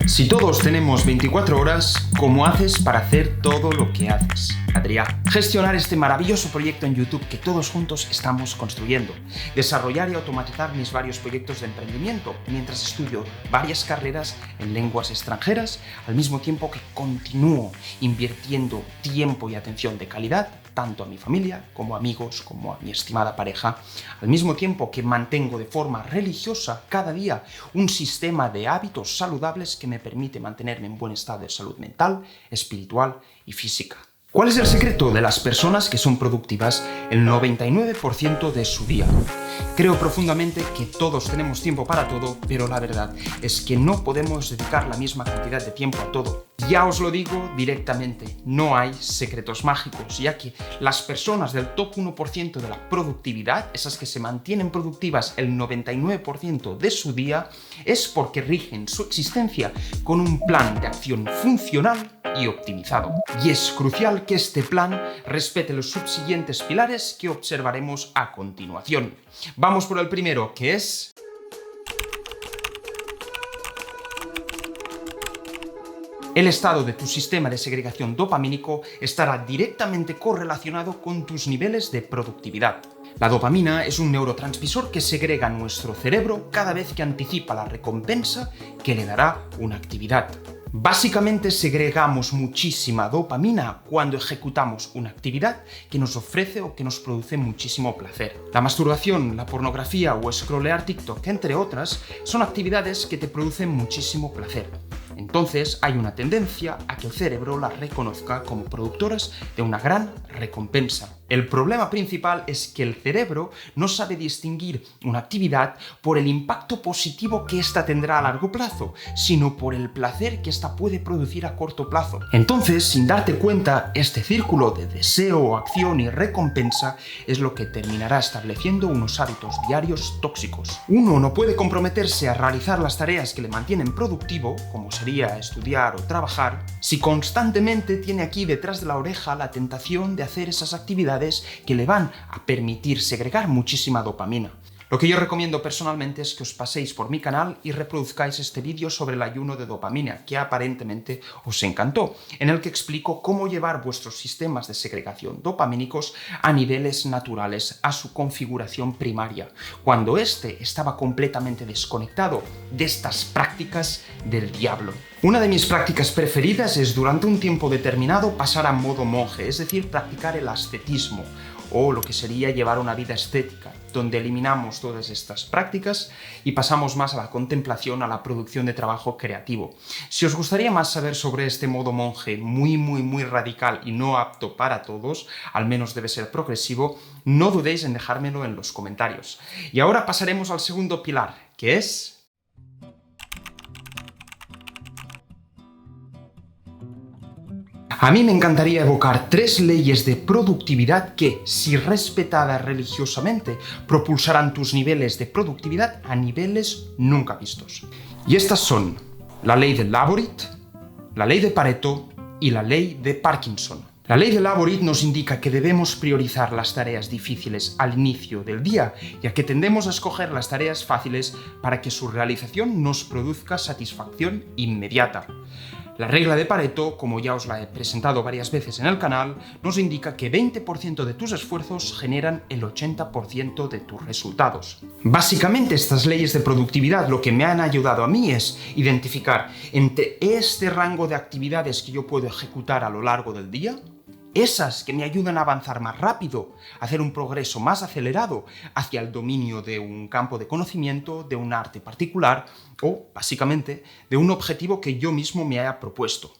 Si todos tenemos 24 horas, ¿cómo haces para hacer todo lo que haces? Adrián. Gestionar este maravilloso proyecto en YouTube que todos juntos estamos construyendo. Desarrollar y automatizar mis varios proyectos de emprendimiento mientras estudio varias carreras en lenguas extranjeras, al mismo tiempo que continúo invirtiendo tiempo y atención de calidad tanto a mi familia, como a amigos, como a mi estimada pareja, al mismo tiempo que mantengo de forma religiosa cada día un sistema de hábitos saludables que me permite mantenerme en buen estado de salud mental, espiritual y física. ¿Cuál es el secreto de las personas que son productivas el 99% de su día? Creo profundamente que todos tenemos tiempo para todo, pero la verdad es que no podemos dedicar la misma cantidad de tiempo a todo. Ya os lo digo directamente, no hay secretos mágicos, ya que las personas del top 1% de la productividad, esas que se mantienen productivas el 99% de su día, es porque rigen su existencia con un plan de acción funcional y optimizado. Y es crucial que este plan respete los subsiguientes pilares que observaremos a continuación. Vamos por el primero, que es el estado de tu sistema de segregación dopamínico estará directamente correlacionado con tus niveles de productividad. La dopamina es un neurotransmisor que segrega nuestro cerebro cada vez que anticipa la recompensa que le dará una actividad. Básicamente segregamos muchísima dopamina cuando ejecutamos una actividad que nos ofrece o que nos produce muchísimo placer. La masturbación, la pornografía o scrollear TikTok, entre otras, son actividades que te producen muchísimo placer. Entonces hay una tendencia a que el cerebro las reconozca como productoras de una gran recompensa. El problema principal es que el cerebro no sabe distinguir una actividad por el impacto positivo que ésta tendrá a largo plazo, sino por el placer que ésta puede producir a corto plazo. Entonces, sin darte cuenta, este círculo de deseo, acción y recompensa es lo que terminará estableciendo unos hábitos diarios tóxicos. Uno no puede comprometerse a realizar las tareas que le mantienen productivo, como sería estudiar o trabajar, si constantemente tiene aquí detrás de la oreja la tentación de hacer esas actividades que le van a permitir segregar muchísima dopamina. Lo que yo recomiendo personalmente es que os paséis por mi canal y reproduzcáis este vídeo sobre el ayuno de dopamina, que aparentemente os encantó, en el que explico cómo llevar vuestros sistemas de segregación dopamínicos a niveles naturales, a su configuración primaria, cuando éste estaba completamente desconectado de estas prácticas del diablo. Una de mis prácticas preferidas es durante un tiempo determinado pasar a modo monje, es decir, practicar el ascetismo, o lo que sería llevar una vida estética, donde eliminamos todas estas prácticas y pasamos más a la contemplación, a la producción de trabajo creativo. Si os gustaría más saber sobre este modo monje muy radical y no apto para todos, al menos debe ser progresivo, no dudéis en dejármelo en los comentarios. Y ahora pasaremos al segundo pilar, que es a mí me encantaría evocar 3 leyes de productividad que, si respetadas religiosamente, propulsarán tus niveles de productividad a niveles nunca vistos. Y estas son la ley de Laborit, la ley de Pareto y la ley de Parkinson. La ley de Laborit nos indica que debemos priorizar las tareas difíciles al inicio del día, ya que tendemos a escoger las tareas fáciles para que su realización nos produzca satisfacción inmediata. La regla de Pareto, como ya os la he presentado varias veces en el canal, nos indica que 20% de tus esfuerzos generan el 80% de tus resultados. Básicamente, estas leyes de productividad lo que me han ayudado a mí es identificar entre este rango de actividades que yo puedo ejecutar a lo largo del día, esas que me ayudan a avanzar más rápido, a hacer un progreso más acelerado hacia el dominio de un campo de conocimiento, de un arte particular o, básicamente, de un objetivo que yo mismo me haya propuesto.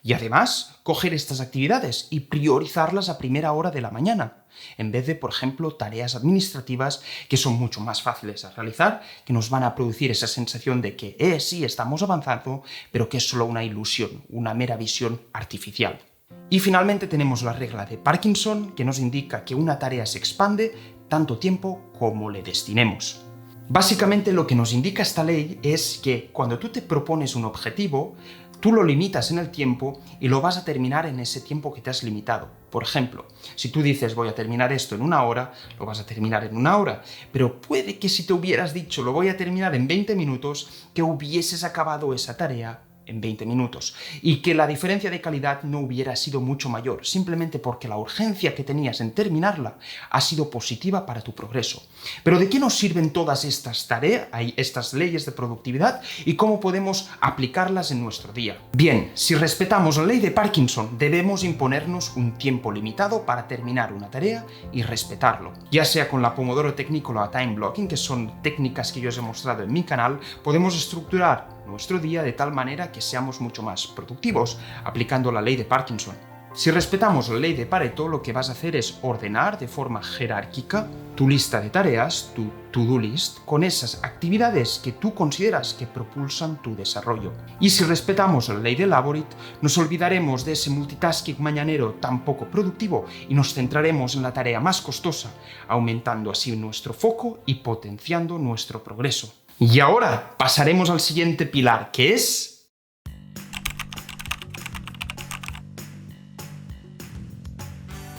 Y además, coger estas actividades y priorizarlas a primera hora de la mañana, en vez de, por ejemplo, tareas administrativas que son mucho más fáciles a realizar, que nos van a producir esa sensación de que sí, estamos avanzando, pero que es solo una ilusión, una mera visión artificial. Y finalmente tenemos la regla de Parkinson, que nos indica que una tarea se expande tanto tiempo como le destinemos. Básicamente lo que nos indica esta ley es que cuando tú te propones un objetivo, tú lo limitas en el tiempo y lo vas a terminar en ese tiempo que te has limitado. Por ejemplo, si tú dices voy a terminar esto en 1 hora, lo vas a terminar en 1 hora, pero puede que si te hubieras dicho lo voy a terminar en 20 minutos, que hubieses acabado esa tarea en 20 minutos y que la diferencia de calidad no hubiera sido mucho mayor, simplemente porque la urgencia que tenías en terminarla ha sido positiva para tu progreso. Pero ¿de qué nos sirven todas estas tareas, estas leyes de productividad y cómo podemos aplicarlas en nuestro día? Bien, si respetamos la ley de Parkinson, debemos imponernos un tiempo limitado para terminar una tarea y respetarlo. Ya sea con la Pomodoro Technique o la Time Blocking, que son técnicas que yo os he mostrado en mi canal, podemos estructurar nuestro día de tal manera que seamos mucho más productivos, aplicando la ley de Parkinson. Si respetamos la ley de Pareto, lo que vas a hacer es ordenar de forma jerárquica tu lista de tareas, tu to-do list, con esas actividades que tú consideras que propulsan tu desarrollo. Y si respetamos la ley de Laborit, nos olvidaremos de ese multitasking mañanero tan poco productivo y nos centraremos en la tarea más costosa, aumentando así nuestro foco y potenciando nuestro progreso. Y ahora pasaremos al siguiente pilar, que es...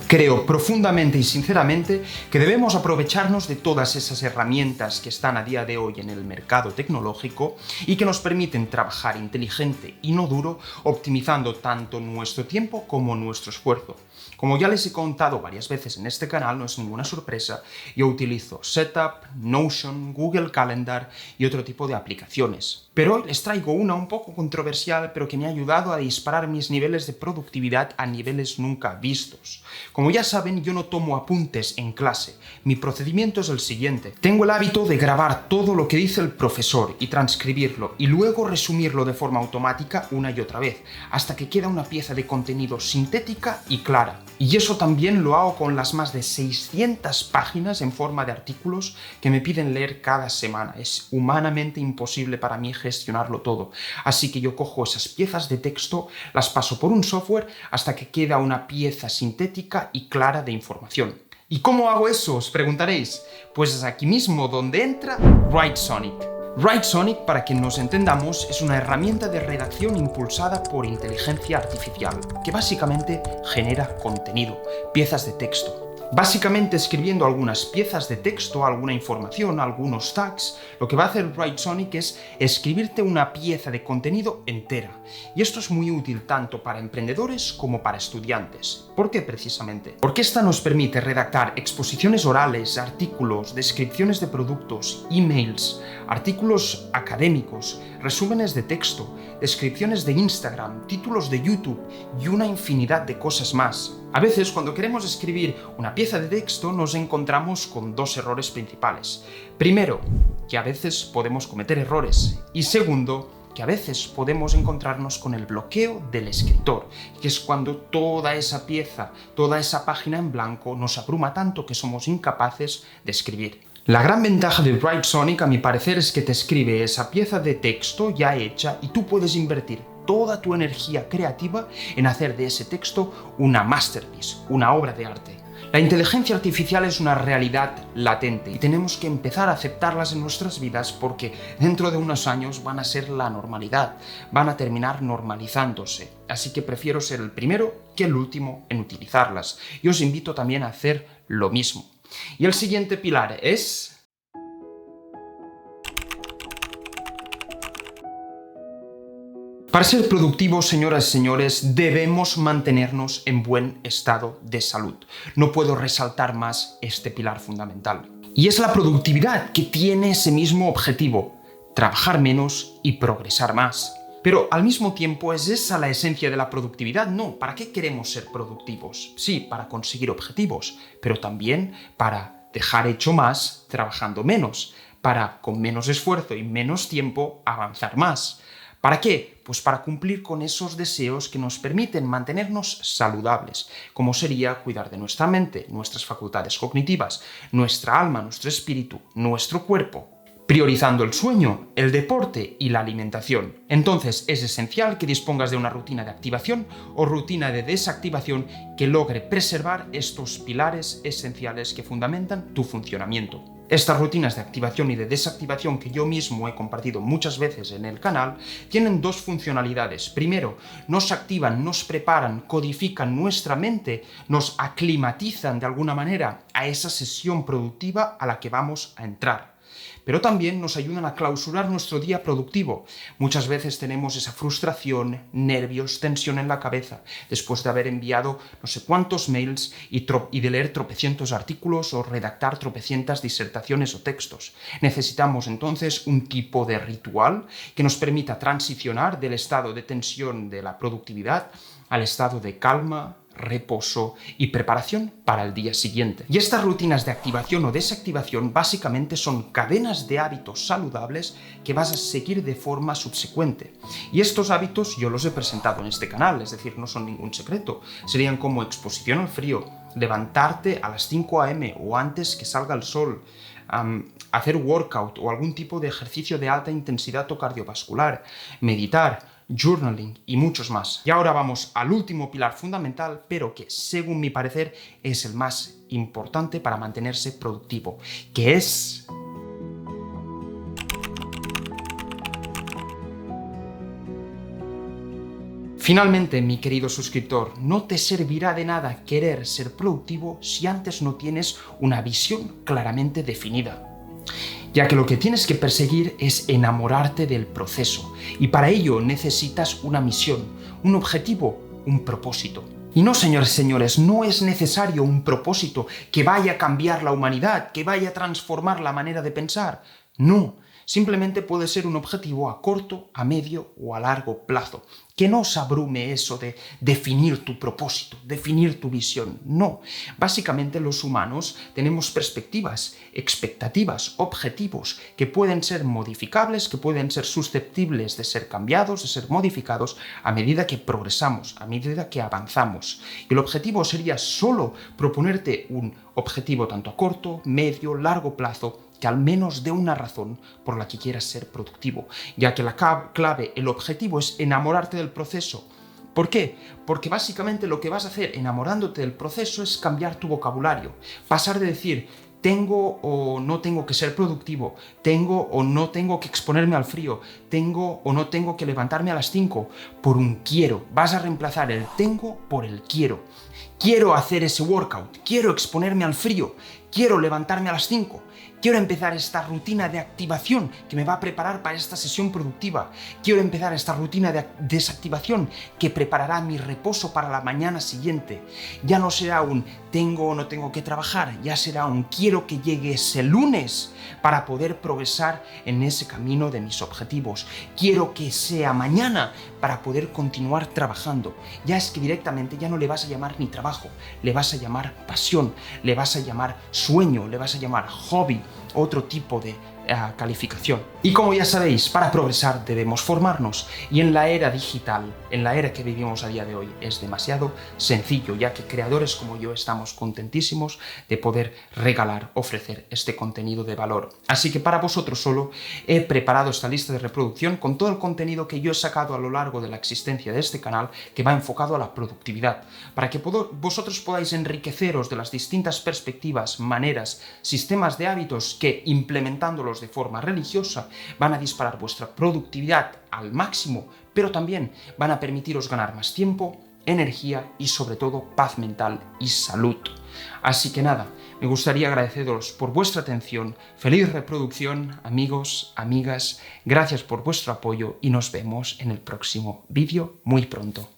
Creo profundamente y sinceramente que debemos aprovecharnos de todas esas herramientas que están a día de hoy en el mercado tecnológico y que nos permiten trabajar inteligente y no duro, optimizando tanto nuestro tiempo como nuestro esfuerzo. Como ya les he contado varias veces en este canal, no es ninguna sorpresa, yo utilizo Setup, Notion, Google Calendar y otro tipo de aplicaciones. Pero hoy les traigo una un poco controversial, pero que me ha ayudado a disparar mis niveles de productividad a niveles nunca vistos. Como ya saben, yo no tomo apuntes en clase. Mi procedimiento es el siguiente. Tengo el hábito de grabar todo lo que dice el profesor y transcribirlo y luego resumirlo de forma automática una y otra vez, hasta que queda una pieza de contenido sintética y clara. Y eso también lo hago con las más de 600 páginas en forma de artículos que me piden leer cada semana. Es humanamente imposible para mí gestionarlo todo. Así que yo cojo esas piezas de texto, las paso por un software hasta que queda una pieza sintética y clara de información. ¿Y cómo hago eso? Os preguntaréis. Pues es aquí mismo donde entra Writesonic. Writesonic, para que nos entendamos, es una herramienta de redacción impulsada por inteligencia artificial, que básicamente genera contenido, piezas de texto. Básicamente escribiendo algunas piezas de texto, alguna información, algunos tags, lo que va a hacer Writesonic es escribirte una pieza de contenido entera. Y esto es muy útil tanto para emprendedores como para estudiantes. ¿Por qué precisamente? Porque esta nos permite redactar exposiciones orales, artículos, descripciones de productos, emails, artículos académicos, resúmenes de texto, descripciones de Instagram, títulos de YouTube y una infinidad de cosas más. A veces, cuando queremos escribir una pieza de texto, nos encontramos con dos errores principales. Primero, que a veces podemos cometer errores. Y segundo, que a veces podemos encontrarnos con el bloqueo del escritor, que es cuando toda esa pieza, toda esa página en blanco nos abruma tanto que somos incapaces de escribir. La gran ventaja de Writesonic, a mi parecer, es que te escribe esa pieza de texto ya hecha y tú puedes invertir toda tu energía creativa en hacer de ese texto una masterpiece, una obra de arte. La inteligencia artificial es una realidad latente y tenemos que empezar a aceptarlas en nuestras vidas porque dentro de unos años van a ser la normalidad, van a terminar normalizándose. Así que prefiero ser el primero que el último en utilizarlas. Y os invito también a hacer lo mismo. Y el siguiente pilar es... Para ser productivos, señoras y señores, debemos mantenernos en buen estado de salud. No puedo resaltar más este pilar fundamental. Y es la productividad que tiene ese mismo objetivo: trabajar menos y progresar más. Pero al mismo tiempo, ¿es esa la esencia de la productividad? No. ¿Para qué queremos ser productivos? Sí, para conseguir objetivos, pero también para dejar hecho más trabajando menos, para con menos esfuerzo y menos tiempo avanzar más. ¿Para qué? Pues para cumplir con esos deseos que nos permiten mantenernos saludables, como sería cuidar de nuestra mente, nuestras facultades cognitivas, nuestra alma, nuestro espíritu, nuestro cuerpo, priorizando el sueño, el deporte y la alimentación. Entonces es esencial que dispongas de una rutina de activación o rutina de desactivación que logre preservar estos pilares esenciales que fundamentan tu funcionamiento. Estas rutinas de activación y de desactivación que yo mismo he compartido muchas veces en el canal tienen dos funcionalidades. Primero, nos activan, nos preparan, codifican nuestra mente, nos aclimatizan de alguna manera a esa sesión productiva a la que vamos a entrar. pero también nos ayudan a clausurar nuestro día productivo. Muchas veces tenemos esa frustración, nervios, tensión en la cabeza, después de haber enviado no sé cuántos mails y de leer tropecientos artículos o redactar tropecientas disertaciones o textos. Necesitamos entonces un tipo de ritual que nos permita transicionar del estado de tensión de la productividad al estado de calma, reposo y preparación para el día siguiente. Y estas rutinas de activación o desactivación básicamente son cadenas de hábitos saludables que vas a seguir de forma subsecuente. Y estos hábitos yo los he presentado en este canal, es decir, no son ningún secreto. Serían como exposición al frío, levantarte a las 5 a.m. o antes que salga el sol, hacer workout o algún tipo de ejercicio de alta intensidad o cardiovascular, meditar, journaling y muchos más. Y ahora vamos al último pilar fundamental, pero que según mi parecer es el más importante para mantenerse productivo, que es finalmente, mi querido suscriptor, no te servirá de nada querer ser productivo si antes no tienes una visión claramente definida. Ya que lo que tienes que perseguir es enamorarte del proceso, y para ello necesitas una misión, un objetivo, un propósito. Y no, señores y señores, no es necesario un propósito que vaya a cambiar la humanidad, que vaya a transformar la manera de pensar. No, simplemente puede ser un objetivo a corto, a medio o a largo plazo. Que no os abrume eso de definir tu propósito, definir tu visión. No, básicamente los humanos tenemos perspectivas, expectativas, objetivos que pueden ser modificables, que pueden ser susceptibles de ser cambiados, de ser modificados a medida que progresamos, a medida que avanzamos. Y el objetivo sería solo proponerte un objetivo tanto a corto, medio, largo plazo, que al menos dé una razón por la que quieras ser productivo, ya que la clave, el objetivo es enamorarte del proceso. ¿Por qué? Porque básicamente lo que vas a hacer enamorándote del proceso es cambiar tu vocabulario, pasar de decir tengo o no tengo que ser productivo, tengo o no tengo que exponerme al frío, tengo o no tengo que levantarme a las 5, por un quiero. Vas a reemplazar el tengo por el quiero. Quiero hacer ese workout, quiero exponerme al frío, quiero levantarme a las 5. Quiero empezar esta rutina de activación que me va a preparar para esta sesión productiva. Quiero empezar esta rutina de desactivación que preparará mi reposo para la mañana siguiente. Ya no será un tengo o no tengo que trabajar, ya será un quiero que llegue ese lunes para poder progresar en ese camino de mis objetivos. Quiero que sea mañana para poder continuar trabajando. Ya es que directamente ya no le vas a llamar ni trabajo, le vas a llamar pasión, le vas a llamar sueño, le vas a llamar hobby, otro tipo de calificación. Y como ya sabéis, para progresar debemos formarnos, y en la era digital, en la era que vivimos a día de hoy, es demasiado sencillo, ya que creadores como yo estamos contentísimos de poder regalar, ofrecer este contenido de valor. Así que para vosotros solo he preparado esta lista de reproducción con todo el contenido que yo he sacado a lo largo de la existencia de este canal, que va enfocado a la productividad, para que vosotros podáis enriqueceros de las distintas perspectivas, maneras, sistemas de hábitos que, implementándolos de forma religiosa, van a disparar vuestra productividad al máximo, pero también van a permitiros ganar más tiempo, energía y sobre todo paz mental y salud. Así que nada, me gustaría agradeceros por vuestra atención, feliz reproducción, amigos, amigas, gracias por vuestro apoyo y nos vemos en el próximo vídeo muy pronto.